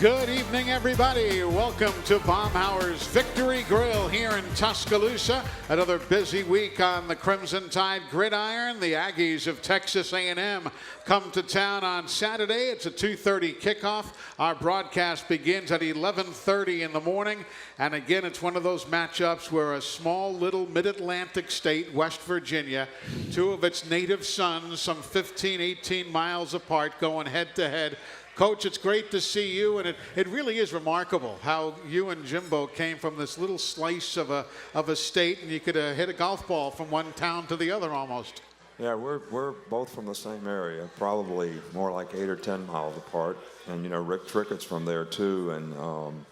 Good evening, everybody. Welcome to Baumhauer's Victory Grill here in Tuscaloosa. Another busy week on the Crimson Tide gridiron. The Aggies of Texas A&M come to town on Saturday. It's a 2:30 kickoff. Our broadcast begins at 11:30 in the morning. And again, it's one of those matchups where a small little mid-Atlantic state, West Virginia, two of its native sons, some 15, 18 miles apart, going head-to-head. Coach, it's great to see you, and it really is remarkable how you and Jimbo came from this little slice of a state, and you could hit a golf ball from one town to the other almost. Yeah, we're both from the same area, probably more like 8 or 10 miles apart, and you know Rick Trickett's from there too, and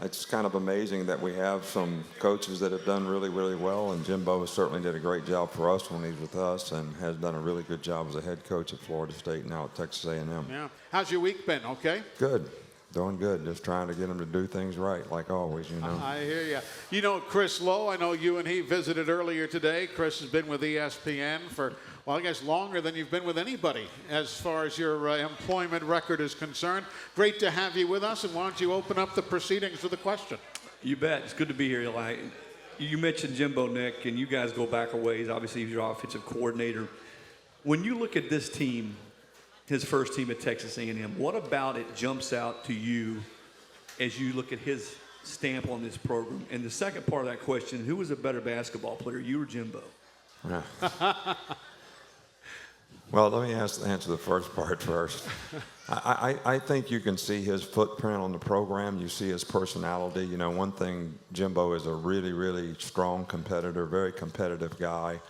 it's kind of amazing that we have some coaches that have done really, really well, and Jimbo certainly did a great job for us when he's with us and has done a really good job as a head coach at Florida State, now at Texas A&M. Yeah. How's your week been, okay? Good. Doing good. Just trying to get them to do things right, like always, you know. I hear you. You know Chris Lowe, I know you and he visited earlier today. Chris has been with ESPN for, well, I guess longer than you've been with anybody as far as your employment record is concerned. Great to have you with us, and why don't you open up the proceedings with a question? You bet. It's good to be here, Eli. You mentioned Jimbo, Nick, and you guys go back a ways. Obviously, he's your offensive coordinator. When you look at this team, his first team at Texas A&M, what about it jumps out to you as you look at his stamp on this program? And the second part of that question, who was a better basketball player, you or Jimbo? Yeah. Well, let me answer the first part first. I think you can see his footprint on the program. You see his personality. You know, one thing, Jimbo is a really, really strong competitor, very competitive guy.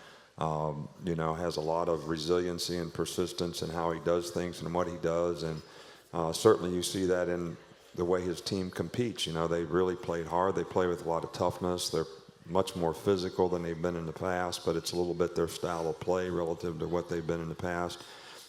You know, has a lot of resiliency and persistence in how he does things and what he does. And certainly you see that in the way his team competes. You know, they really played hard. They play with a lot of toughness. They're much more physical than they've been in the past, but it's a little bit their style of play relative to what they've been in the past.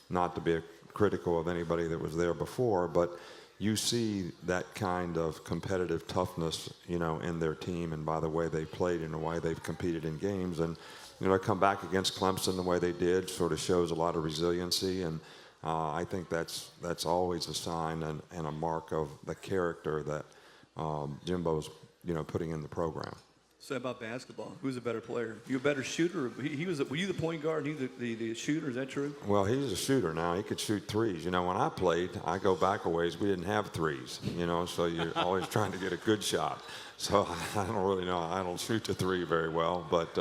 Not to be critical of anybody that was there before, but you see that kind of competitive toughness, you know, in their team and by the way they played and the way they've competed in games. And you know, to come back against Clemson the way they did sort of shows a lot of resiliency, and I think that's always a sign and a mark of the character that Jimbo's, you know, putting in the program. So about basketball, who's a better player? You a better shooter? Were you the point guard and he the shooter? Is that true? Well, he's a shooter now. He could shoot threes. You know, when I played, I go back a ways, we didn't have threes, you know, so you're always trying to get a good shot. So I don't really know. I don't shoot the three very well, but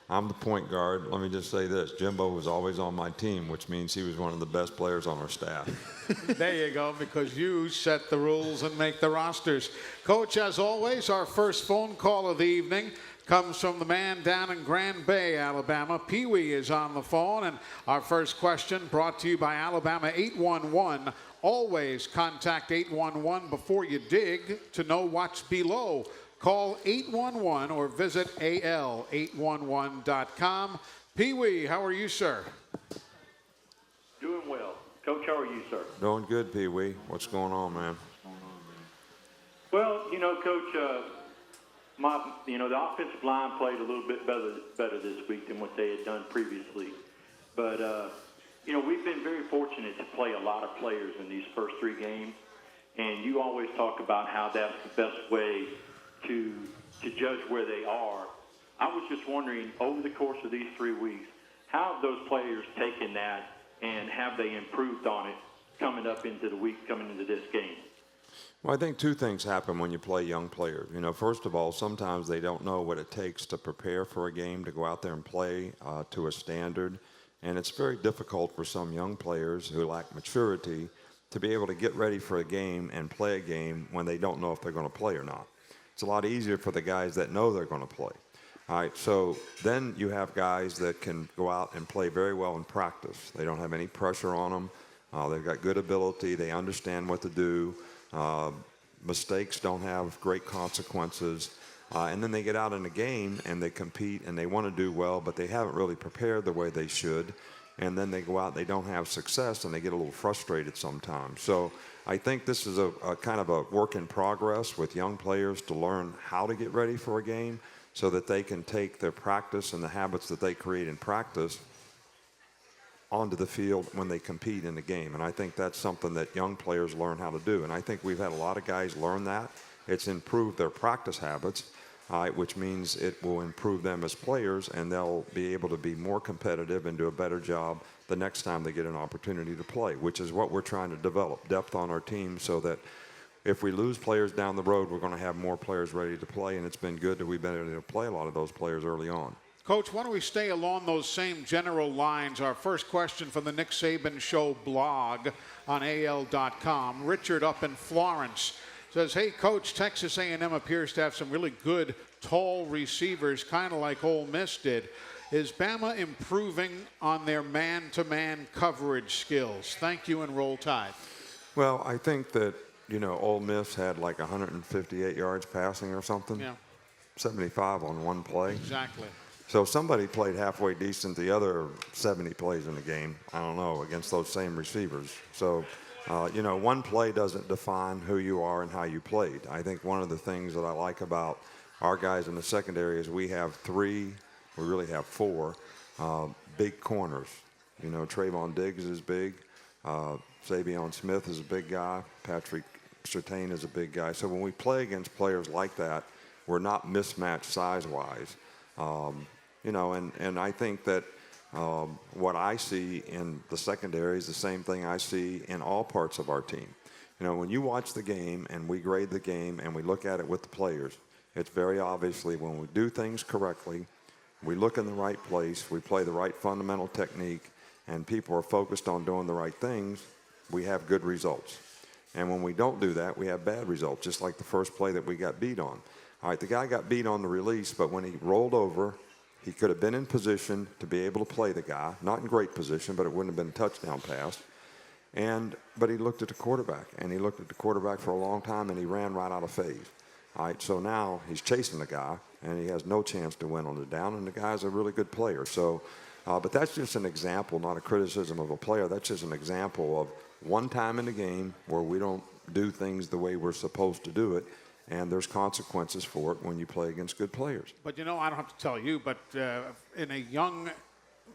I'm the point guard. Let me just say this. Jimbo was always on my team, which means he was one of the best players on our staff. There you go, because you set the rules and make the rosters. Coach, as always, our first phone call of the evening comes from the man down in Grand Bay, Alabama. Pee Wee is on the phone, and our first question brought to you by Alabama 811. Always contact 811 before you dig to know what's below. Call 811 or visit al811.com. Pee Wee, how are you, sir? Doing well. Coach, how are you, sir? Doing good, Pee Wee. What's going on, man? Well, you know, Coach, the offensive line played a little bit better this week than what they had done previously. But, you know, we've been very fortunate to play a lot of players in these first three games. And you always talk about how that's the best way to judge where they are. I was just wondering, over the course of these 3 weeks, how have those players taken that and have they improved on it coming into this game? Well, I think two things happen when you play young players. You know, first of all, sometimes they don't know what it takes to prepare for a game, to go out there and play to a standard. And it's very difficult for some young players who lack maturity to be able to get ready for a game and play a game when they don't know if they're going to play or not. It's a lot easier for the guys that know they're going to play. All right, so then you have guys that can go out and play very well in practice. They don't have any pressure on them. They've got good ability. They understand what to do. Mistakes don't have great consequences. And then they get out in the game and they compete and they want to do well, but they haven't really prepared the way they should. And then they go out, they don't have success, and they get a little frustrated sometimes. So I think this is a kind of a work in progress with young players to learn how to get ready for a game so that they can take their practice and the habits that they create in practice onto the field when they compete in the game. And I think that's something that young players learn how to do. And I think we've had a lot of guys learn that. It's improved their practice habits, which means it will improve them as players, and they'll be able to be more competitive and do a better job the next time they get an opportunity to play, which is what we're trying to develop, depth on our team, so that if we lose players down the road, we're going to have more players ready to play, and it's been good that we've been able to play a lot of those players early on. Coach, why don't we stay along those same general lines? Our first question from the Nick Saban Show blog on AL.com. Redshirt up in Florence says, hey, Coach, Texas A&M appears to have some really good tall receivers, kind of like Ole Miss did. Is Bama improving on their man-to-man coverage skills? Thank you, and roll Tide. Well, I think that, Ole Miss had like 158 yards passing or something. Yeah. 75 on one play. Exactly. So somebody played halfway decent the other 70 plays in the game, I don't know, against those same receivers. So, one play doesn't define who you are and how you played. I think one of the things that I like about our guys in the secondary is we really have four big corners. Trayvon Diggs is big. Savion Smith is a big guy. Patrick Surtain is a big guy. So when we play against players like that, we're not mismatched size-wise. And I think that what I see in the secondary is the same thing I see in all parts of our team. When you watch the game and we grade the game and we look at it with the players, it's very obviously when we do things correctly, we look in the right place, we play the right fundamental technique, and people are focused on doing the right things, we have good results. And when we don't do that, we have bad results, just like the first play that we got beat on. All right, the guy got beat on the release, but when he rolled over, he could have been in position to be able to play the guy. Not in great position, but it wouldn't have been a touchdown pass. But he looked at the quarterback, and he looked at the quarterback for a long time, and he ran right out of phase. All right, so now he's chasing the guy, and he has no chance to win on the down, and the guy's a really good player. So, but that's just an example, not a criticism of a player. That's just an example of one time in the game where we don't do things the way we're supposed to do it, and there's consequences for it when you play against good players. But, I don't have to tell you, but in a young,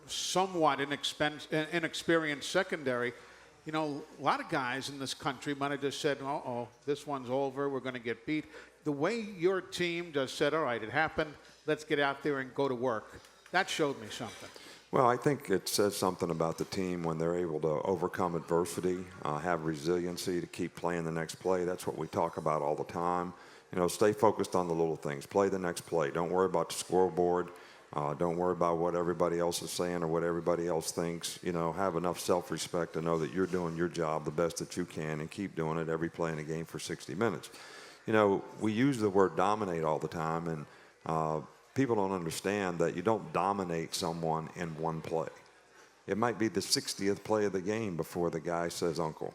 somewhat inexperienced secondary, a lot of guys in this country might have just said, this one's over, we're going to get beat. The way your team just said, all right, it happened, let's get out there and go to work, that showed me something. Well, I think it says something about the team when they're able to overcome adversity, have resiliency to keep playing the next play. That's what we talk about all the time. Stay focused on the little things. Play the next play. Don't worry about the scoreboard. Don't worry about what everybody else is saying or what everybody else thinks. Have enough self-respect to know that you're doing your job the best that you can and keep doing it every play in the game for 60 minutes. We use the word dominate all the time, and people don't understand that you don't dominate someone in one play. It might be the 60th play of the game before the guy says uncle.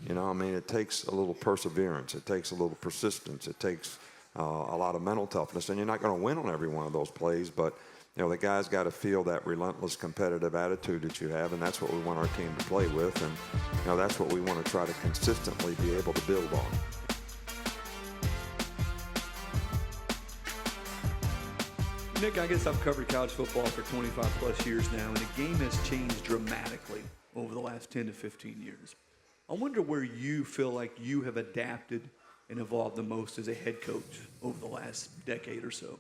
It takes a little perseverance. It takes a little persistence. It takes a lot of mental toughness. And you're not going to win on every one of those plays, but, the guy's got to feel that relentless competitive attitude that you have, and that's what we want our team to play with. And, that's what we want to try to consistently be able to build on. Nick, I guess I've covered college football for 25 plus years now, and the game has changed dramatically over the last 10 to 15 years. I wonder where you feel like you have adapted and evolved the most as a head coach over the last decade or so.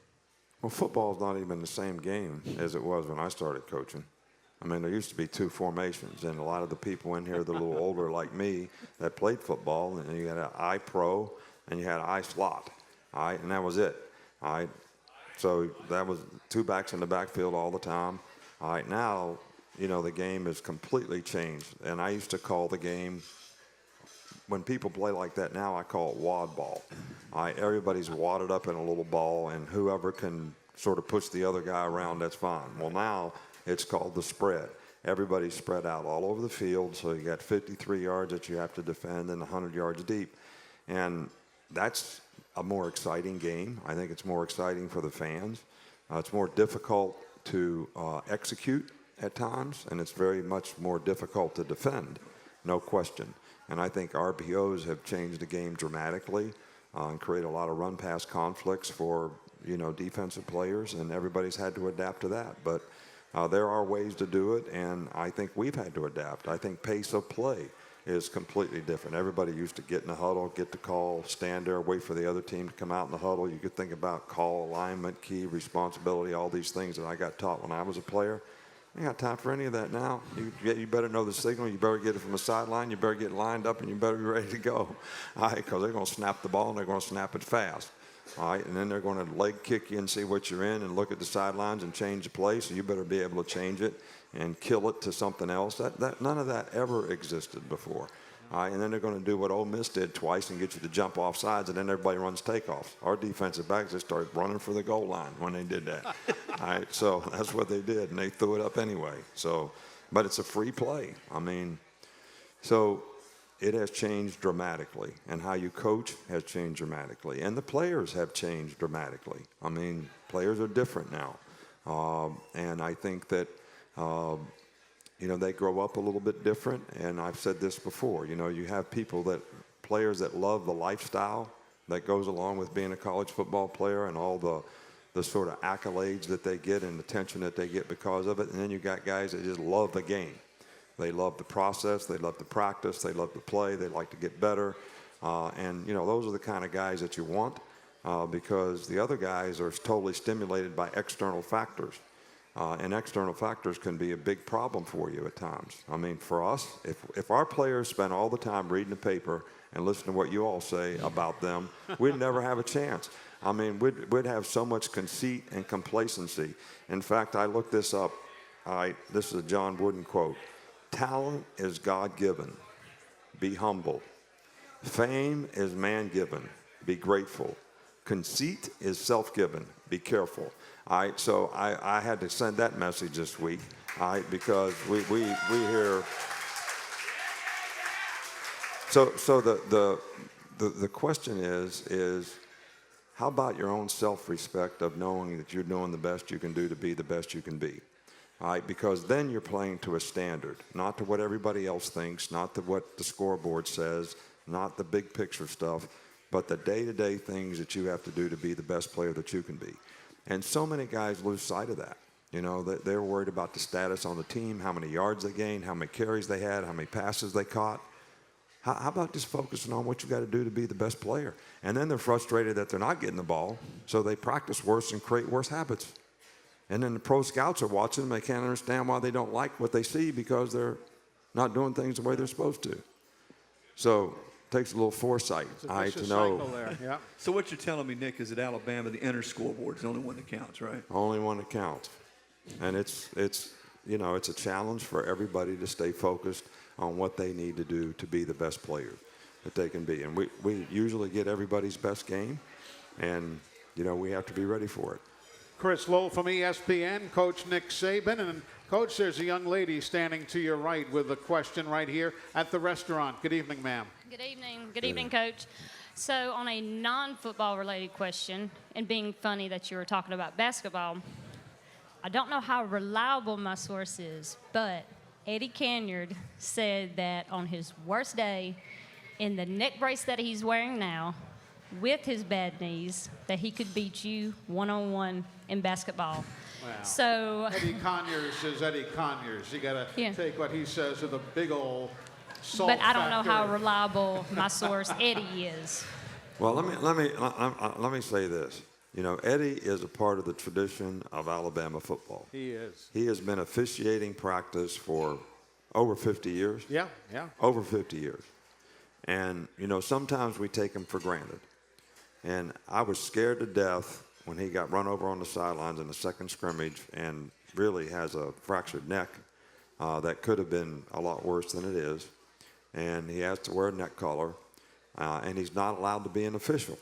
Well, football is not even the same game as it was when I started coaching. There used to be two formations, and a lot of the people in here that are a little older like me that played football, and you had an I pro and you had an I slot, all right, and that was it, all right. So that was two backs in the backfield all the time. All right, now, the game has completely changed. And I used to call the game, when people play like that now, I call it wad ball. All right, everybody's wadded up in a little ball, and whoever can sort of push the other guy around, that's fine. Well, now it's called the spread. Everybody's spread out all over the field, so you got 53 yards that you have to defend and 100 yards deep. And that's a more exciting game. I think it's more exciting for the fans. It's more difficult to execute at times, and it's very much more difficult to defend, no question. And I think RPOs have changed the game dramatically and create a lot of run-pass conflicts for defensive players, and everybody's had to adapt to that. But There are ways to do it, and I think we've had to adapt. I think pace of play is completely different. Everybody used to get in the huddle, get the call, stand there, wait for the other team to come out in the huddle. You could think about call, alignment, key, responsibility, all these things that I got taught when I was a player. You ain't got time for any of that now. You better know the signal. You better get it from the sideline. You better get lined up, and you better be ready to go. All right, because they're going to snap the ball, and they're going to snap it fast. All right, and then they're going to leg kick you and see what you're in and look at the sidelines and change the play, so you better be able to change it and kill it to something else. None of that ever existed before. All right, and then they're going to do what Ole Miss did twice and get you to jump off sides, and then everybody runs takeoffs. Our defensive backs just started running for the goal line when they did that. All right, so that's what they did, and they threw it up anyway. So, but it's a free play. I mean, so it has changed dramatically, and how you coach has changed dramatically, and the players have changed dramatically. I mean, players are different now, and I think that they grow up a little bit different. And I've said this before. You have players that love the lifestyle that goes along with being a college football player and all the sort of accolades that they get and attention that they get because of it, and then you got guys that just love the game. They love the process. They love the practice. They love to play. They like to get better. And those are the kind of guys that you want because the other guys are totally stimulated by external factors. And external factors can be a big problem for you at times. I mean, for us, if our players spend all the time reading the paper and listening to what you all say about them, we'd never have a chance. I mean, we'd have so much conceit and complacency. In fact, I looked this up. This is a John Wooden quote. Talent is God-given. Be humble. Fame is man-given. Be grateful. Conceit is self-given. Be careful. All right, so I had to send that message this week, all right, because we hear. So the question is how about your own self-respect of knowing that you're doing the best you can do to be the best you can be? All right, because then you're playing to a standard, not to what everybody else thinks, not to what the scoreboard says, not the big picture stuff, but the day-to-day things that you have to do to be the best player that you can be. And so many guys lose sight of that. They're worried about the status on the team, how many yards they gained, how many carries they had, how many passes they caught. How about just focusing on what you got to do to be the best player? And then they're frustrated that they're not getting the ball, so they practice worse and create worse habits. And then the pro scouts are watching them. They can't understand why they don't like what they see because they're not doing things the way they're supposed to. So it takes a little foresight to know. There. Yeah. So what you're telling me, Nick, is that Alabama, the inner scoreboard is the only one that counts, right? Only one that counts. And it's a challenge for everybody to stay focused on what they need to do to be the best player that they can be. And we usually get everybody's best game, and, we have to be ready for it. Chris Lowell from ESPN, Coach Nick Saban. And, Coach, there's a young lady standing to your right with a question right here at the restaurant. Good evening, ma'am. Good evening. Good evening, Coach. So on a non-football related question, and being funny that you were talking about basketball, I don't know how reliable my source is, but Eddie Canyard said that on his worst day, in the neck brace that he's wearing now, with his bad knees, that he could beat you one-on-one in basketball. Wow. So Eddie Conyers is Eddie Conyers. You got to take what he says with a big old salt But I don't know how factor. reliable my source Eddie is. Well, let me say this. Eddie is a part of the tradition of Alabama football. He is. He has been officiating practice for over 50 years. Yeah. Over 50 years. And, sometimes we take him for granted. And I was scared to death when he got run over on the sidelines in the second scrimmage and really has a fractured neck that could have been a lot worse than it is. And he has to wear a neck collar, and he's not allowed to be an official.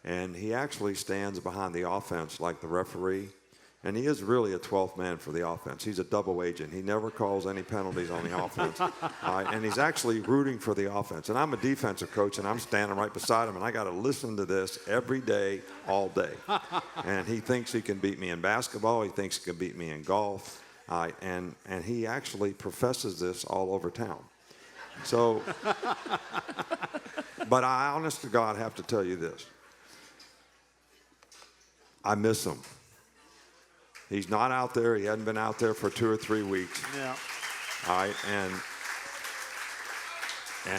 And he actually stands behind the offense like the referee. And he is really a 12th man for the offense. He's a double agent. He never calls any penalties on the offense. And he's actually rooting for the offense. And I'm a defensive coach, and I'm standing right beside him, and I got to listen to this every day, all day. And he thinks he can beat me in basketball. He thinks he can beat me in golf. And he actually professes this all over town. So, but I, honest to God, have to tell you this. I miss him. He's not out there. He hadn't been out there for 2 or 3 weeks. Yeah. All right, and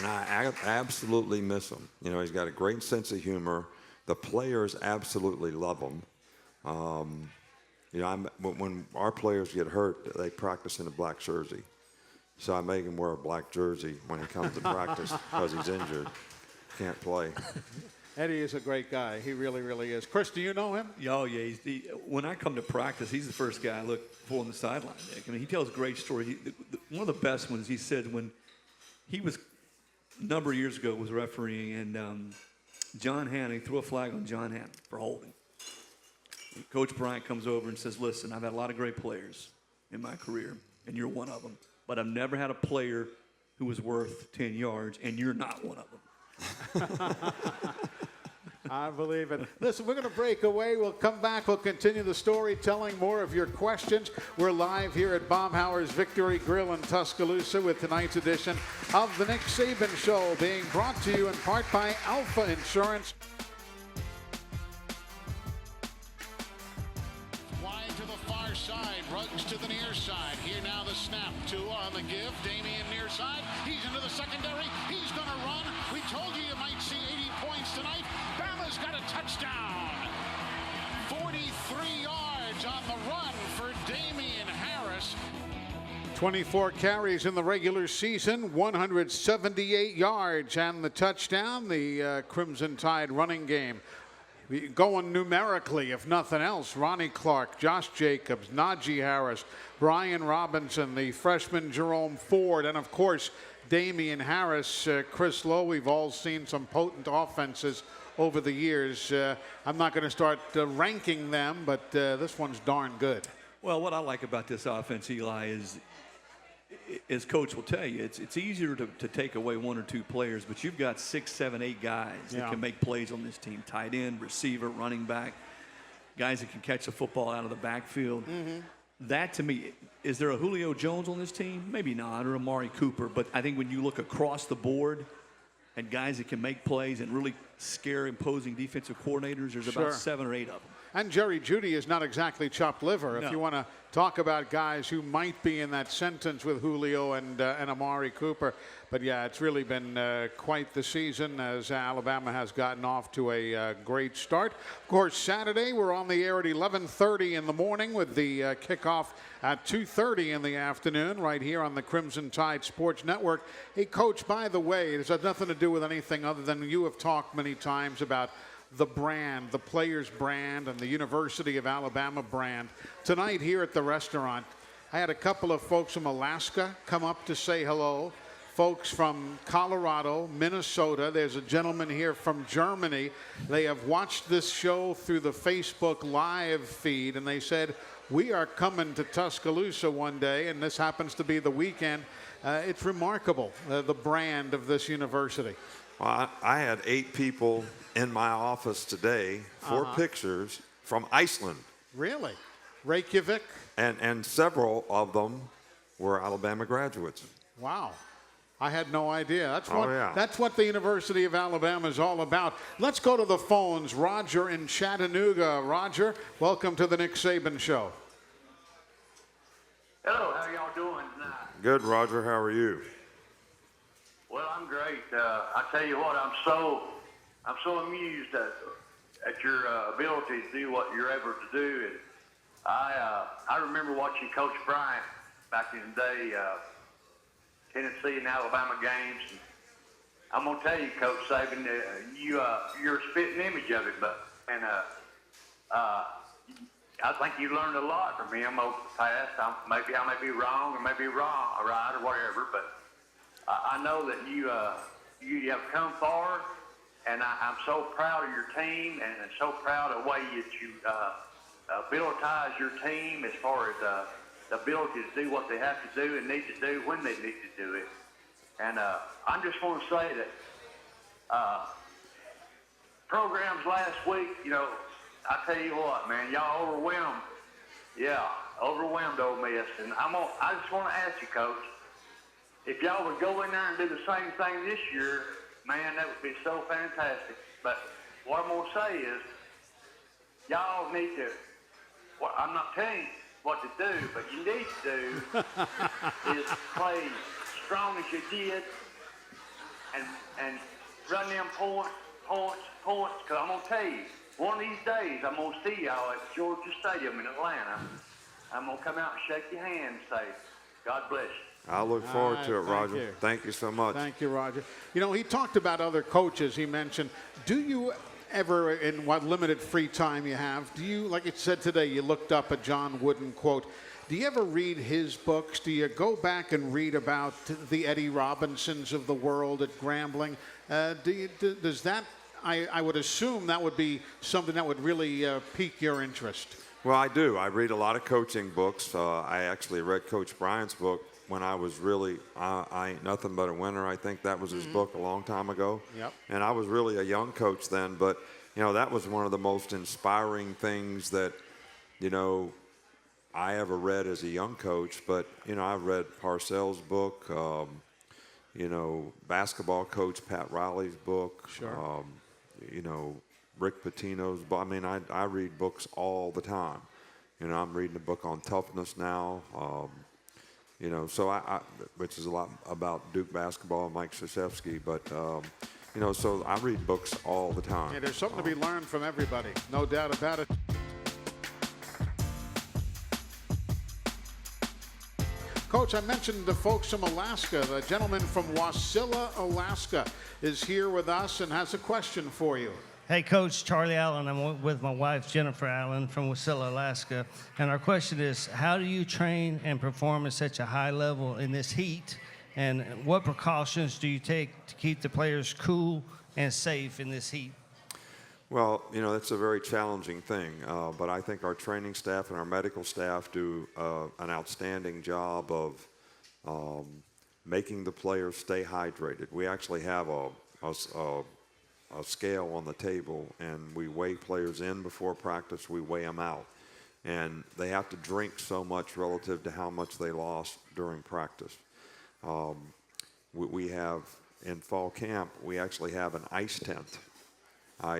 I absolutely miss him. You know, he's got a great sense of humor. The players absolutely love him. You know, when our players get hurt, they practice in a black jersey. So I make him wear a black jersey when he comes to practice because he's injured, can't play. Eddie is a great guy. He really, really is. Chris, do you know him? Oh, yeah. When I come to practice, he's the first guy I look for on the sideline, Nick. I mean, he tells a great story. One of the best ones, he said, when he was a number of years ago was refereeing, and John Hanna, he threw a flag on John Hanna for holding. And Coach Bryant comes over and says, listen, I've had a lot of great players in my career, and you're one of them. But I've never had a player who was worth 10 yards, and you're not one of them. I believe it. Listen, we're going to break away. We'll come back. We'll continue the story, telling more of your questions. We're live here at Baumhauer's Victory Grill in Tuscaloosa with tonight's edition of the Nick Saban Show, being brought to you in part by Alpha Insurance. Wide to the far side, Ruggs to the near side. Here now the snap, Tua on the give, Damian near side. He's into the secondary. He's going to run. We told you might see 80 points tonight. Bama's got a touchdown. 43 yards on the run for Damian Harris. 24 carries in the regular season, 178 yards, and the touchdown, the Crimson Tide running game. Going numerically, if nothing else, Ronnie Clark, Josh Jacobs, Najee Harris, Brian Robinson, the freshman Jerome Ford, and of course, Damian Harris, Chris Lowe. We've all seen some potent offenses over the years. I'm not going to start ranking them, but this one's darn good. Well, what I like about this offense, Eli, is, as Coach will tell you, it's easier to take away 1 or 2 players, but you've got 6, 7, 8 guys that can make plays on this team. Tight end, receiver, running back, guys that can catch the football out of the backfield. Mm-hmm. That, to me, is there a Julio Jones on this team? Maybe not, or Amari Cooper. But I think when you look across the board at guys that can make plays and really scare imposing defensive coordinators, there's about 7 or 8 of them. And Jerry Jeudy is not exactly chopped liver. No. If you want to talk about guys who might be in that sentence with Julio and Amari Cooper. But, yeah, it's really been quite the season as Alabama has gotten off to a great start. Of course, Saturday we're on the air at 11:30 in the morning with the kickoff at 2:30 in the afternoon right here on the Crimson Tide Sports Network. Hey, Coach, by the way, this has nothing to do with anything other than you have talked many times about the brand, the players' brand, and the University of Alabama brand. Tonight here at the restaurant, I had a couple of folks from Alaska come up to say hello, folks from Colorado, Minnesota. There's a gentleman here from Germany. They have watched this show through the Facebook Live feed, and they said, we are coming to Tuscaloosa one day, and this happens to be the weekend. It's remarkable, the brand of this university. Well, I had 8 people in my office today for pictures from Iceland. Really? Reykjavik? And several of them were Alabama graduates. Wow. I had no idea. Yeah. That's what the University of Alabama is all about. Let's go to the phones. Roger in Chattanooga. Roger, welcome to the Nick Saban Show. Hello, how y'all doing tonight? Good, Roger. How are you? Well, I'm great. I tell you what, I'm so amused at your ability to do what you're able to do. And I remember watching Coach Bryant back in the day, Tennessee and Alabama games. And I'm gonna tell you, Coach Saban, you're a spitting image of it. I think you learned a lot from him over the past. I may be wrong, or maybe right, or whatever, but I know that you have come far, and I'm so proud of your team, and so proud of the way that you abilitize your team as far as the ability to do what they have to do and need to do when they need to do it. And I just want to say that programs last week, I tell you what, man, y'all overwhelmed Ole Miss. And I just want to ask you, Coach, if y'all would go in there and do the same thing this year, man, that would be so fantastic. But what I'm going to say is, y'all need to, well, I'm not telling you, what to do, but you need to do is play strong as you did and run them points, because I'm going to tell you, one of these days I'm going to see y'all at Georgia Stadium in Atlanta. I'm going to come out and shake your hand and say, God bless you. I look forward to it, Roger. You. Thank you so much. Thank you, Roger. You know, he talked about other coaches. He mentioned, do you ever, in what limited free time you have, do you, like it said today, you looked up a John Wooden quote. Do you ever read his books? Do you go back and read about the Eddie Robinsons of the world at Grambling? Does that, I would assume that would be something that would really pique your interest. Well, I do. I read a lot of coaching books. I actually read Coach Bryant's book when I was really, I Ain't Nothing But a Winner. I think that was his book a long time ago. Yep. And I was really a young coach then, but, you know, that was one of the most inspiring things that, you know, I ever read as a young coach. But, you know, I've read Parcells' book, you know, basketball coach Pat Riley's book. Sure. You know, Rick Pitino's book. I mean, I read books all the time. You know, I'm reading a book on toughness now. You know, so which is a lot about Duke basketball and Mike Krzyzewski. But, you know, so I read books all the time. Yeah, there's something to be learned from everybody. No doubt about it. Coach, I mentioned the folks from Alaska. The gentleman from Wasilla, Alaska is here with us and has a question for you. Hey, Coach, Charlie Allen. I'm with my wife, Jennifer Allen, from Wasilla, Alaska. And our question is, how do you train and perform at such a high level in this heat? And what precautions do you take to keep the players cool and safe in this heat? Well, you know, that's a very challenging thing, but I think our training staff and our medical staff do an outstanding job of making the players stay hydrated. We actually have a scale on the table, and we weigh players in before practice, we weigh them out. And they have to drink so much relative to how much they lost during practice. We have, in fall camp, we actually have an ice tent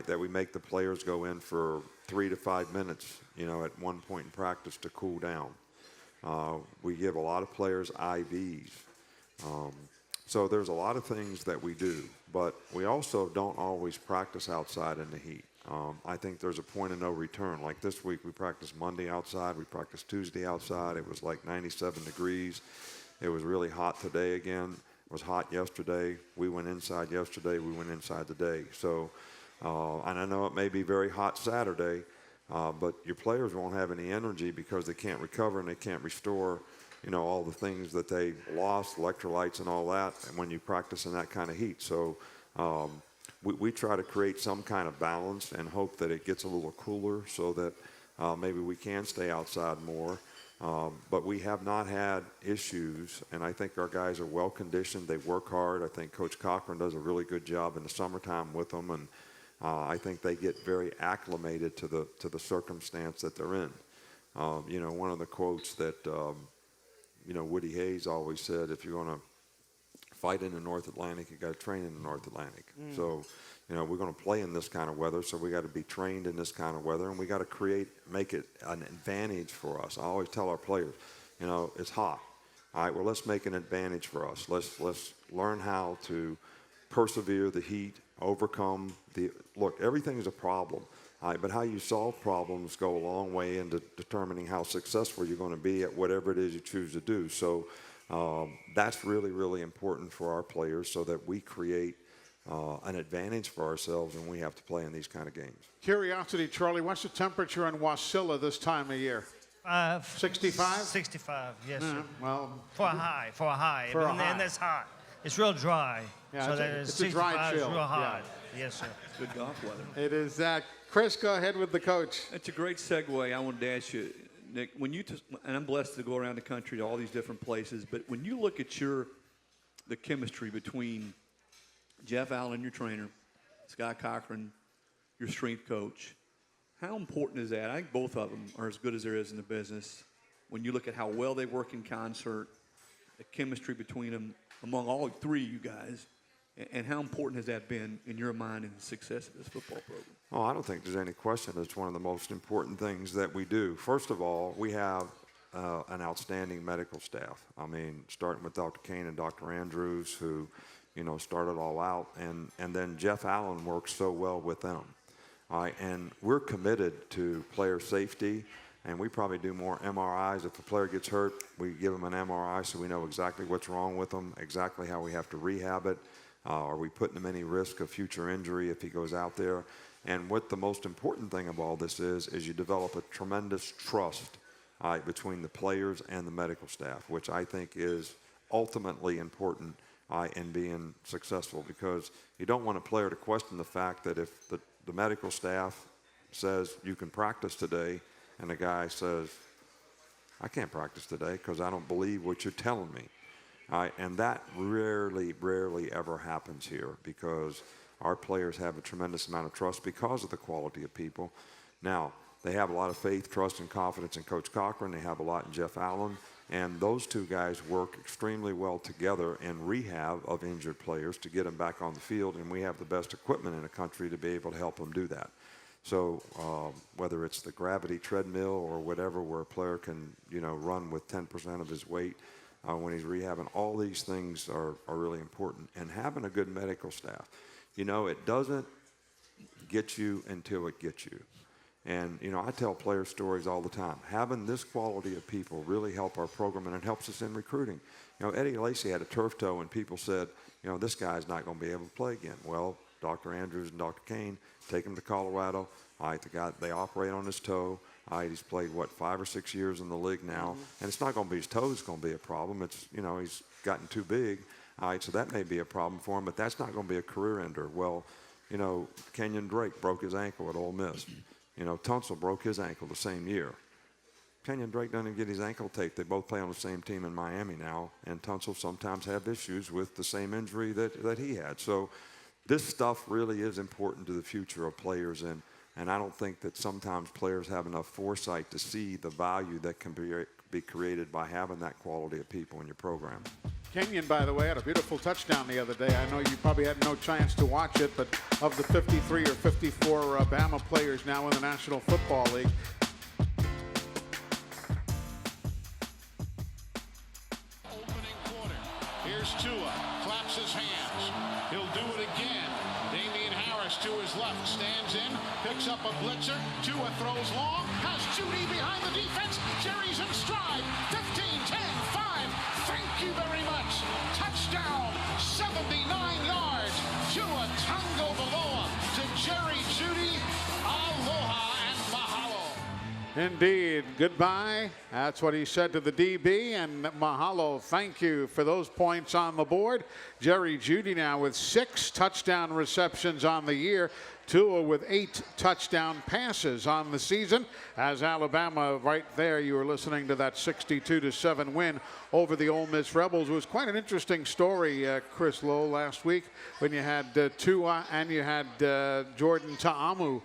that we make the players go in for 3 to 5 minutes, you know, at one point in practice to cool down. We give a lot of players IVs. So there's a lot of things that we do, but we also don't always practice outside in the heat. I think there's a point of no return. Like this week, we practiced Monday outside, we practiced Tuesday outside. It was like 97 degrees. It was really hot today again. It was hot yesterday. We went inside yesterday. We went inside today. So, and I know it may be very hot Saturday, but your players won't have any energy because they can't recover and they can't restore, you know, all the things that they lost, electrolytes and all that, and when you practice in that kind of heat. So we try to create some kind of balance and hope that it gets a little cooler so that maybe we can stay outside more. But we have not had issues, and I think our guys are well conditioned. They work hard. I think Coach Cochran does a really good job in the summertime with them, and I think they get very acclimated to the circumstance that they're in. You know, one of the quotes that you know, Woody Hayes always said, if you're going to fight in the North Atlantic, you got to train in the North Atlantic. So, you know, we're going to play in this kind of weather, so we got to be trained in this kind of weather, and we got to make it an advantage for us. I always tell our players, you know, it's hot. All right, well, let's make an advantage for us. Let's learn how to persevere the heat, overcome look, everything is a problem. All right, but how you solve problems go a long way into determining how successful you're going to be at whatever it is you choose to do. So that's really, really important for our players so that we create an advantage for ourselves when we have to play in these kind of games. Curiosity, Charlie, what's the temperature in Wasilla this time of year? 65? 65, yes, sir. Well, For a high. And that's hot. It's real dry. Yeah, so it's a dry 65 chill. is real hot. Yeah. Yes, sir. Good golf weather. it is that. Chris, go ahead with the coach. That's a great segue. I wanted to ask you, Nick, when you and I'm blessed to go around the country to all these different places, but when you look at the chemistry between Jeff Allen, your trainer, Scott Cochran, your strength coach, how important is that? I think both of them are as good as there is in the business. When you look at how well they work in concert, the chemistry between them, among all three of you guys, and how important has that been in your mind in the success of this football program? Oh, I don't think there's any question it's one of the most important things that we do. First of all, we have an outstanding medical staff. I mean, starting with Dr. Kane and Dr. Andrews, who, started all out, and then Jeff Allen works so well with them. All right, and we're committed to player safety, and we probably do more MRIs. If a player gets hurt, we give them an MRI so we know exactly what's wrong with them, exactly how we have to rehab it. Are we putting him any risk of future injury if he goes out there? And what the most important thing of all this is you develop a tremendous trust between the players and the medical staff, which I think is ultimately important in being successful, because you don't want a player to question the fact that if the medical staff says you can practice today and the guy says, I can't practice today because I don't believe what you're telling me. And that rarely ever happens here, because our players have a tremendous amount of trust because of the quality of people. Now, they have a lot of faith, trust, and confidence in Coach Cochran. They have a lot in Jeff Allen. And those two guys work extremely well together in rehab of injured players to get them back on the field. And we have the best equipment in the country to be able to help them do that. So whether it's the gravity treadmill or whatever, where a player can, run with 10% of his weight when he's rehabbing, all these things are really important. And having a good medical staff. It doesn't get you until it gets you. And, I tell player stories all the time. Having this quality of people really help our program, and it helps us in recruiting. Eddie Lacy had a turf toe, and people said, this guy's not going to be able to play again. Well, Dr. Andrews and Dr. Kane take him to Colorado. All right, they operate on his toe. All right, he's played, 5 or 6 years in the league now. And it's not going to be his toes going to be a problem. It's, he's gotten too big. All right, so that may be a problem for him, but that's not going to be a career ender. Well, Kenyon Drake broke his ankle at Ole Miss. Tunsil broke his ankle the same year. Kenyon Drake doesn't even get his ankle taped. They both play on the same team in Miami now, and Tunsil sometimes have issues with the same injury that he had. So this stuff really is important to the future of players, and I don't think that sometimes players have enough foresight to see the value that can be created by having that quality of people in your program. Kenyon, by the way, had a beautiful touchdown the other day. I know you probably had no chance to watch it, but of the 53 or 54 Bama players now in the National Football League, Opening quarter. Here's Tua. Claps his hands. He'll do it again. Damian Harris to his left. Stands in. Picks up a blitzer. Tua throws long. Has Judy behind the defense. Jerry's in stride. 15, 10, 5. Thank you very much. Touchdown. 79 yards. Tua Tagovailoa to Jerry Judy. Aloha and mahalo. indeed, goodbye. That's what he said to the DB, and mahalo, thank you for those points on the board. Jerry Judy now with 6 touchdown receptions on the year. Tua with 8 touchdown passes on the season. As Alabama, right there, you were listening to that 62-7 win over the Ole Miss Rebels. It was quite an interesting story, Chris Lowe, last week when you had Tua and you had Jordan Ta'amu,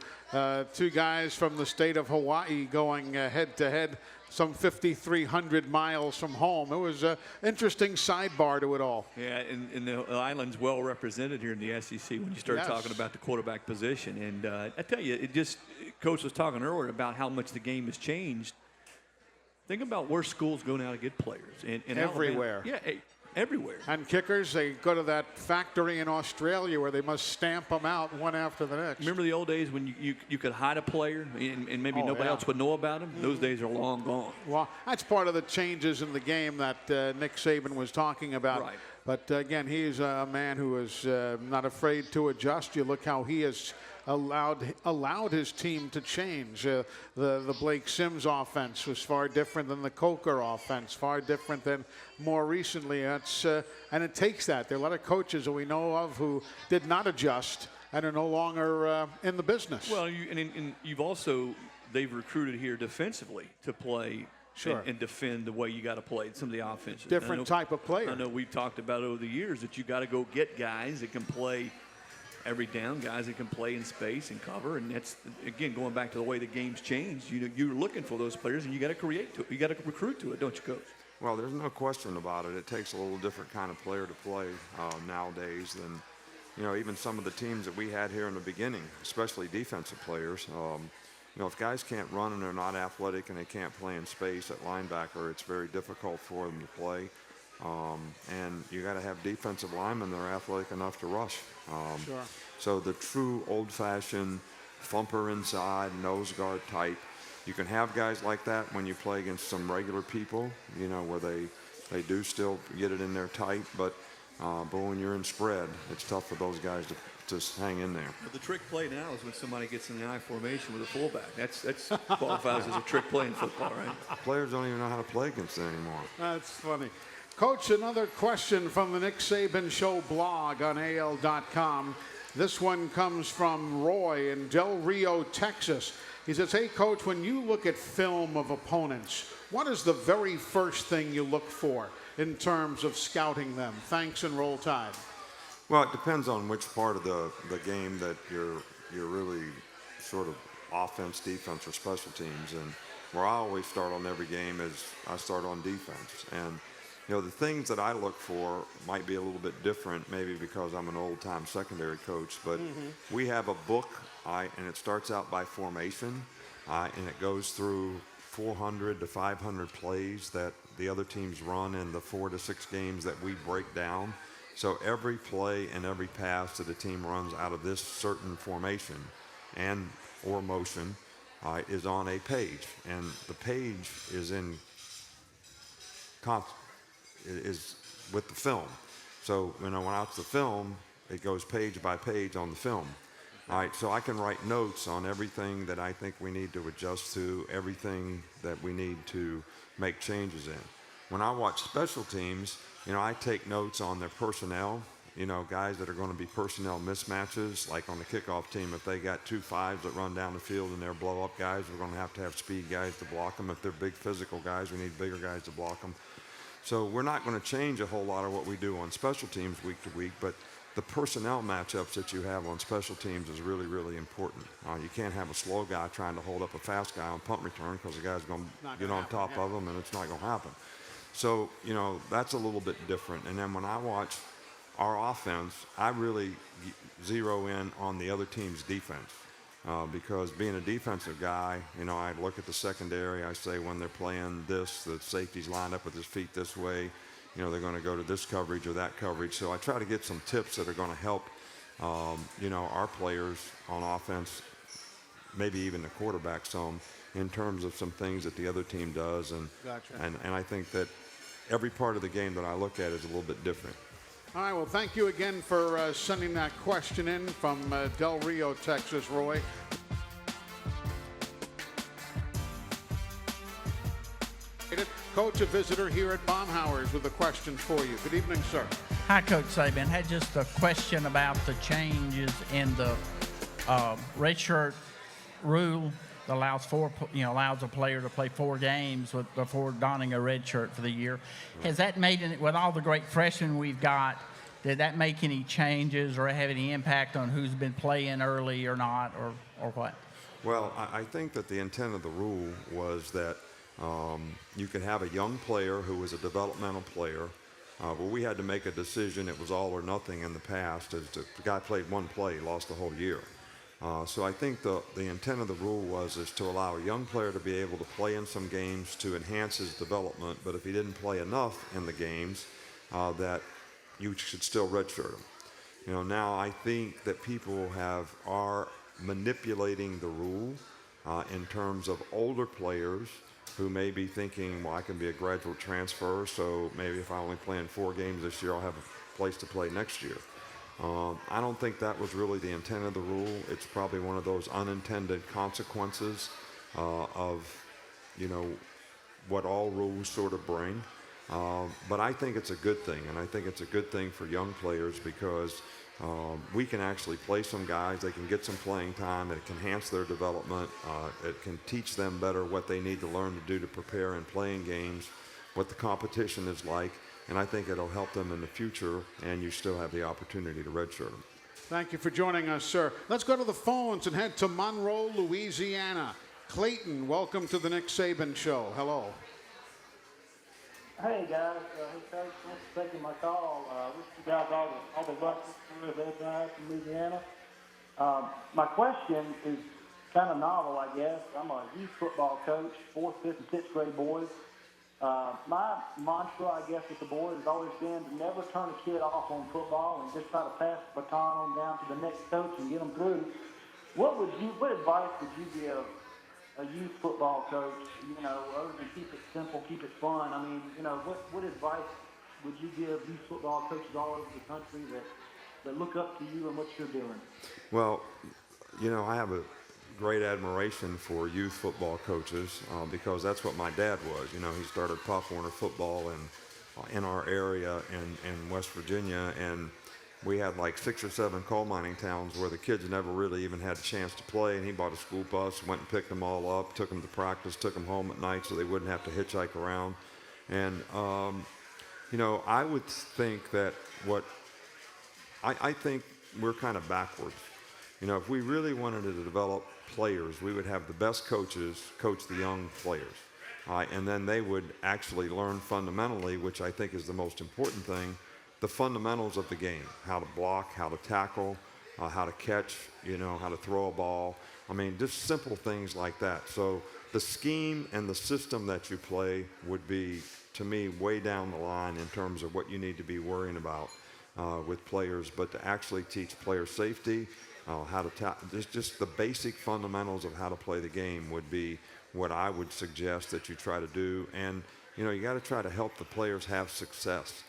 2 guys from the state of Hawaii going head-to-head some 5,300 miles from home. It was an interesting sidebar to it all. Yeah, and the island's well represented here in the SEC when you start talking about the quarterback position. And I tell you, Coach was talking earlier about how much the game has changed. Think about where schools go now to get players. And everywhere. Alabama, everywhere. And kickers, they go to that factory in Australia where they must stamp them out one after the next. Remember the old days when you could hide a player and maybe nobody else would know about him? Those days are long gone. Well, that's part of the changes in the game that Nick Saban was talking about. Right. But again, he's a man who is not afraid to adjust. You look how he has allowed his team to change. The Blake Sims offense was far different than the Coker offense, far different than more recently. And it takes that. There are a lot of coaches that we know of who did not adjust and are no longer in the business. Well, you've also, they've recruited here defensively to play. Sure. And defend the way you got to play some of the offenses. Different type of player. I know we've talked about over the years that you got to go get guys that can play every down, guys that can play in space and cover, and that's again going back to the way the game's changed. You're looking for those players, and you got to create to it. You got to recruit to it, don't you, Coach? Well, there's no question about it. It takes a little different kind of player to play nowadays than even some of the teams that we had here in the beginning, especially defensive players. You know, if guys can't run and they're not athletic and they can't play in space at linebacker, it's very difficult for them to play. And you got to have defensive linemen that are athletic enough to rush. Sure. So the true old-fashioned thumper inside, nose guard type, you can have guys like that when you play against some regular people, you know, where they do still get it in there tight, but when you're in spread, it's tough for those guys to just hang in there. But the trick play now is when somebody gets in the I formation with a fullback. That's qualifies as a trick play in football, right? Players don't even know how to play against it anymore. That's funny. Coach, another question from the Nick Saban Show blog on AL.com. This one comes from Roy in Del Rio, Texas. He says, hey, Coach, when you look at film of opponents, what is the very first thing you look for in terms of scouting them? Thanks, and roll tide. Well, it depends on which part of the game that you're really sort of offense, defense, or special teams. And where I always start on every game is I start on defense. And you know, the things that I look for might be a little bit different, maybe because I'm an old-time secondary coach, but we have a book, and it starts out by formation, and it goes through 400 to 500 plays that the other teams run in the 4 to 6 games that we break down. So every play and every pass that the team runs out of this certain formation and or motion is on a page, and the page is is with the film. So, you know, when I watch the film, it goes page by page on the film. All right, so I can write notes on everything that I think we need to adjust to, everything that we need to make changes in. When I watch special teams, you know, I take notes on their personnel, you know, guys that are going to be personnel mismatches, like on the kickoff team, if they got 2 5s that run down the field and they're blow-up guys, we're going to have speed guys to block them. If they're big physical guys, we need bigger guys to block them. So we're not going to change a whole lot of what we do on special teams week to week, but the personnel matchups that you have on special teams is really, really important. You can't have a slow guy trying to hold up a fast guy on punt return because the guy's going to get on top of him, and it's not going to happen. So, you know, that's a little bit different. And then when I watch our offense, I really zero in on the other team's defense. Because being a defensive guy, you know, I look at the secondary. I say when they're playing this, the safety's lined up with his feet this way. You know, they're going to go to this coverage or that coverage. So I try to get some tips that are going to help, you know, our players on offense, maybe even the quarterback some, in terms of some things that the other team does. And, Gotcha. and I think that every part of the game that I look at is a little bit different. All right, well, thank you again for sending that question in from Del Rio, Texas, Roy. Coach, a visitor here at Baumhauer's with a question for you. Good evening, sir. Hi, Coach Saban. Had just a question about the changes in the redshirt rule that allows a player to play 4 games before donning a red shirt for the year. Has that made it, with all the great freshmen we've got, did that make any changes or have any impact on who's been playing early or not, or what? Well, I think that the intent of the rule was that you could have a young player who was a developmental player. But we had to make a decision. It was all or nothing in the past. As the guy played 1 play, he lost the whole year. So I think the intent of the rule is to allow a young player to be able to play in some games to enhance his development. But if he didn't play enough in the games, that you should still redshirt him. You know, now I think that people are manipulating the rule in terms of older players who may be thinking, well, I can be a graduate transfer, so maybe if I only play in 4 games this year, I'll have a place to play next year. I don't think that was really the intent of the rule. It's probably one of those unintended consequences of, you know, what all rules sort of bring. But I think it's a good thing, and I think it's a good thing for young players because we can actually play some guys. They can get some playing time. It can enhance their development. It can teach them better what they need to learn to do to prepare in playing games, what the competition is like, and I think it'll help them in the future, and you still have the opportunity to redshirt them. Thank you for joining us, sir. Let's go to the phones and head to Monroe, Louisiana. Clayton, welcome to the Nick Saban Show. Hello. Hey guys, hey Coach, thanks for taking my call. Wish you guys all the luck through the drive from Louisiana. My question is kind of novel, I guess. I'm a youth football coach, 4th, 5th, and 6th grade boys. My mantra, I guess, with the boys has always been to never turn a kid off on football and just try to pass the baton on down to the next coach and get them through. What advice would you give a youth football coach, other than keep it simple, keep it fun? I mean, what advice would you give youth football coaches all over the country that look up to you and what you're doing? Well, I have a great admiration for youth football coaches because that's what my dad was. He started Pop Warner football in our area in West Virginia, and we had like 6 or 7 coal mining towns where the kids never really even had a chance to play, and he bought a school bus, went and picked them all up, took them to practice, took them home at night so they wouldn't have to hitchhike around. And, I would think that I think we're kind of backwards. If we really wanted to develop players, we would have the best coaches coach the young players. And then they would actually learn fundamentally, which I think is the most important thing, the fundamentals of the game, how to block, how to tackle, how to catch, how to throw a ball. I mean, just simple things like that. So the scheme and the system that you play would be, to me, way down the line in terms of what you need to be worrying about with players, but to actually teach player safety, how to just the basic fundamentals of how to play the game would be what I would suggest that you try to do. And, you got to try to help the players have success.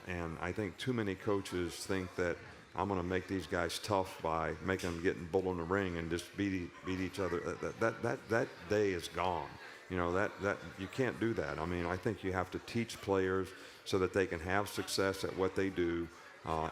And I think too many coaches think that I'm going to make these guys tough by making them get in bull in the ring and just beat each other. That day is gone. That you can't do that. I mean, I think you have to teach players so that they can have success at what they do.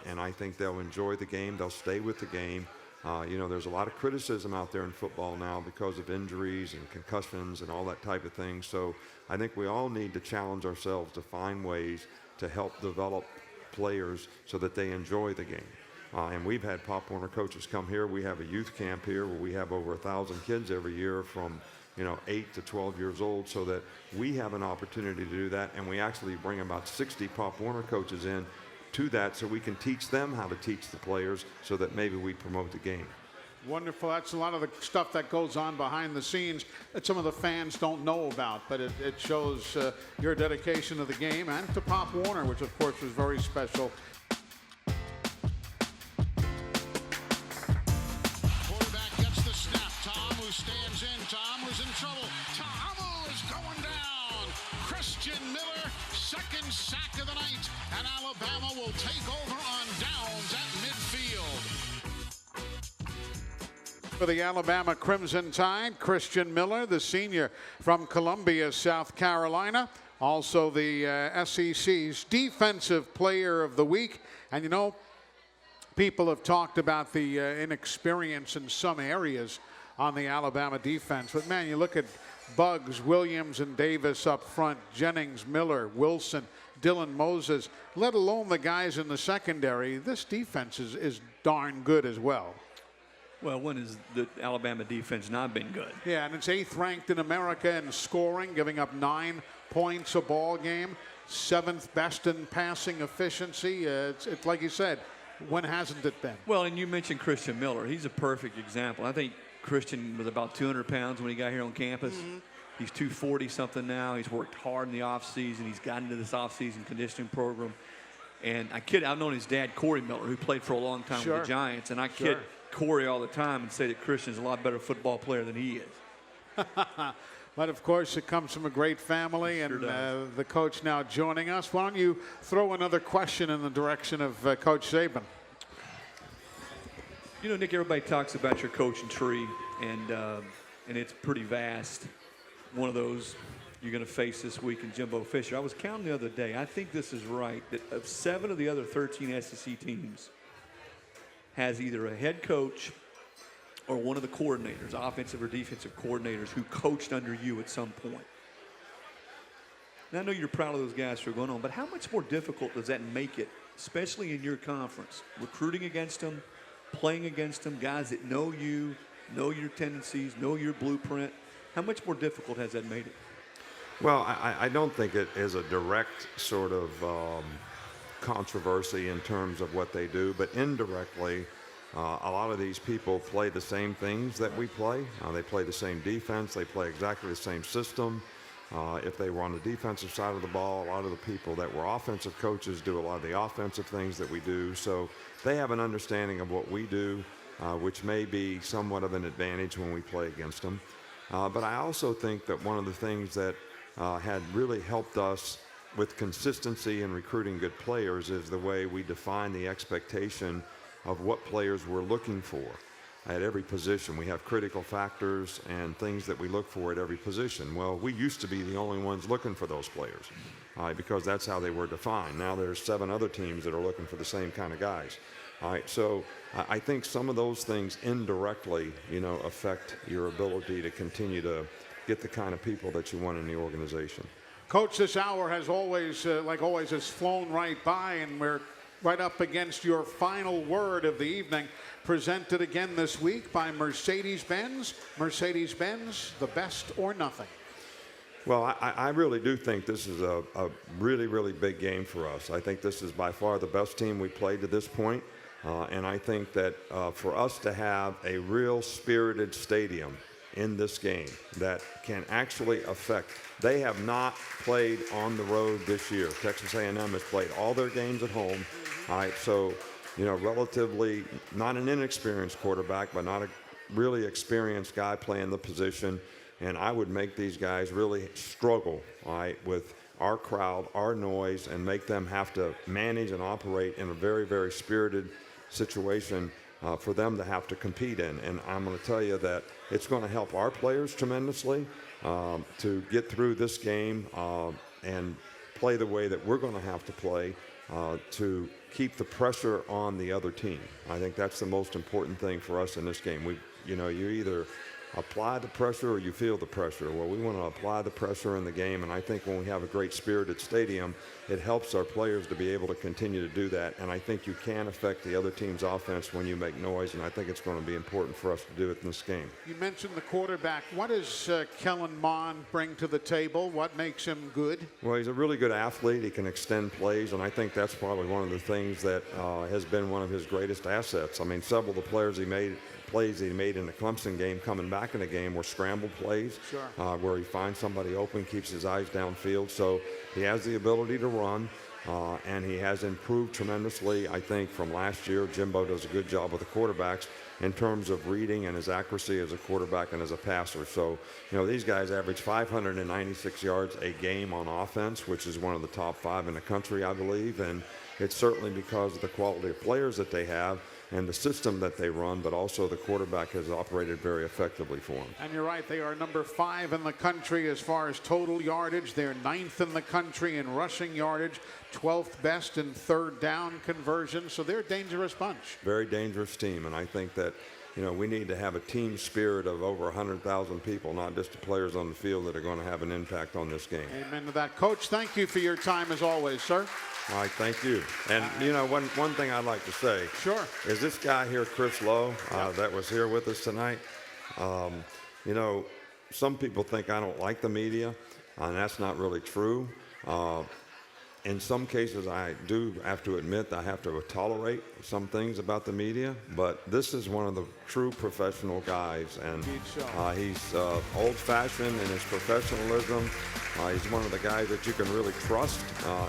And I think they'll enjoy the game. They'll stay with the game. There's a lot of criticism out there in football now because of injuries and concussions and all that type of thing. So I think we all need to challenge ourselves to find ways to help develop players so that they enjoy the game. And we've had Pop Warner coaches come here. We have a youth camp here where we have over 1,000 kids every year from 8 to 12 years old, so that we have an opportunity to do that. And we actually bring about 60 Pop Warner coaches in to that so we can teach them how to teach the players so that maybe we promote the game. Wonderful. That's a lot of the stuff that goes on behind the scenes that some of the fans don't know about, but it shows your dedication to the game and to Pop Warner, which of course was very special. Quarterback gets the snap. Tom, who stands in. Tom, who's in trouble. Tom is going down. Christian Miller, second sack of the night, and Alabama will take over on downs at midfield. For the Alabama Crimson Tide, Christian Miller, the senior from Columbia, South Carolina, also the SEC's Defensive Player of the Week. And people have talked about the inexperience in some areas on the Alabama defense. But man, you look at Buggs, Williams, and Davis up front, Jennings, Miller, Wilson, Dylan Moses, let alone the guys in the secondary. This defense is darn good as well. Well, when has the Alabama defense not been good? Yeah, and it's 8th ranked in America in scoring, giving up 9 points a ball game, 7th best in passing efficiency. It's like you said, when hasn't it been? Well, and you mentioned Christian Miller. He's a perfect example. I think Christian was about 200 pounds when he got here on campus. Mm-hmm. He's 240-something now. He's worked hard in the offseason. He's gotten into this offseason conditioning program. And I've known his dad, Corey Miller, who played for a long time with the Giants. And I kid Corey all the time and say that Christian's a lot better football player than he is. But, of course, it comes from a great family, and the coach now joining us. Why don't you throw another question in the direction of Coach Saban? Nick, everybody talks about your coaching tree, and it's pretty vast. One of those you're going to face this week in Jimbo Fisher. I was counting the other day. I think this is right, that of 7 of the other 13 SEC teams has either a head coach or one of the coordinators, offensive or defensive coordinators, who coached under you at some point. Now, I know you're proud of those guys who are going on, but how much more difficult does that make it, especially in your conference, recruiting against them, playing against them, guys that know you, know your tendencies, know your blueprint? How much more difficult has that made it? Well, I don't think it is a direct sort of controversy in terms of what they do, but indirectly, A lot of these people play the same things that we play. They play the same defense. They play exactly the same system. If they were on the defensive side of the ball, a lot of the people that were offensive coaches do a lot of the offensive things that we do. So they have an understanding of what we do, which may be somewhat of an advantage when we play against them. But I also think that one of the things that had really helped us with consistency in recruiting good players is the way we define the expectation of what players we're looking for at every position. We have critical factors and things that we look for at every position. Well, we used to be the only ones looking for those players because that's how they were defined. Now there's 7 other teams that are looking for the same kind of guys. All right, so I think some of those things indirectly, affect your ability to continue to get the kind of people that you want in the organization. Coach, this hour has always, like always, has flown right by, and we're right up against your final word of the evening, presented again this week by Mercedes-Benz. Mercedes-Benz, the best or nothing. Well, I really do think this is a really, really big game for us. I think this is by far the best team we played to this point. And I think that for us to have a real spirited stadium in this game that can actually affect. They have not played on the road this year. Texas A&M has played all their games at home. All right, so, relatively not an inexperienced quarterback, but not a really experienced guy playing the position. And I would make these guys really struggle, all right, with our crowd, our noise, and make them have to manage and operate in a very, very spirited situation for them to have to compete in. And I'm going to tell you that it's going to help our players tremendously to get through this game and play the way that we're going to have to play to keep the pressure on the other team. I think that's the most important thing for us in this game. You either apply the pressure or you feel the pressure. Well, we want to apply the pressure in the game, and I think when we have a great spirited stadium, it helps our players to be able to continue to do that, and I think you can affect the other team's offense when you make noise, and I think it's going to be important for us to do it in this game. You mentioned the quarterback. What does Kellen Mond bring to the table? What makes him good? Well, he's a really good athlete. He can extend plays, and I think that's probably one of the things that has been one of his greatest assets. I mean, several of the plays he made in the Clemson game coming back in the game were scramble plays, sure. Where he finds somebody open, keeps his eyes downfield. So he has the ability to run, and he has improved tremendously, I think, from last year. Jimbo does a good job with the quarterbacks in terms of reading and his accuracy as a quarterback and as a passer. So, these guys average 596 yards a game on offense, which is one of the top 5 in the country, I believe. And it's certainly because of the quality of players that they have and the system that they run, but also the quarterback has operated very effectively for them. And you're right, they are number 5 in the country as far as total yardage. They're 9th in the country in rushing yardage, 12th best in third down conversion, so they're a dangerous bunch. Very dangerous team, and I think that we need to have a team spirit of over 100,000 people, not just the players on the field that are going to have an impact on this game. Amen to that. Coach, thank you for your time as always, sir. All right, thank you. And, one thing I'd like to say sure. is this guy here, Chris Lowe, that was here with us tonight, some people think I don't like the media, and that's not really true. In some cases, I do have to admit I have to tolerate some things about the media, but this is one of the true professional guys, and he's old-fashioned in his professionalism. He's one of the guys that you can really trust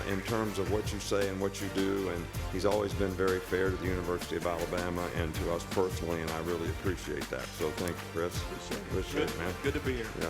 in terms of what you say and what you do, and he's always been very fair to the University of Alabama and to us personally, and I really appreciate that. So thank you, Chris. Appreciate it, man. Good to be here. Yeah.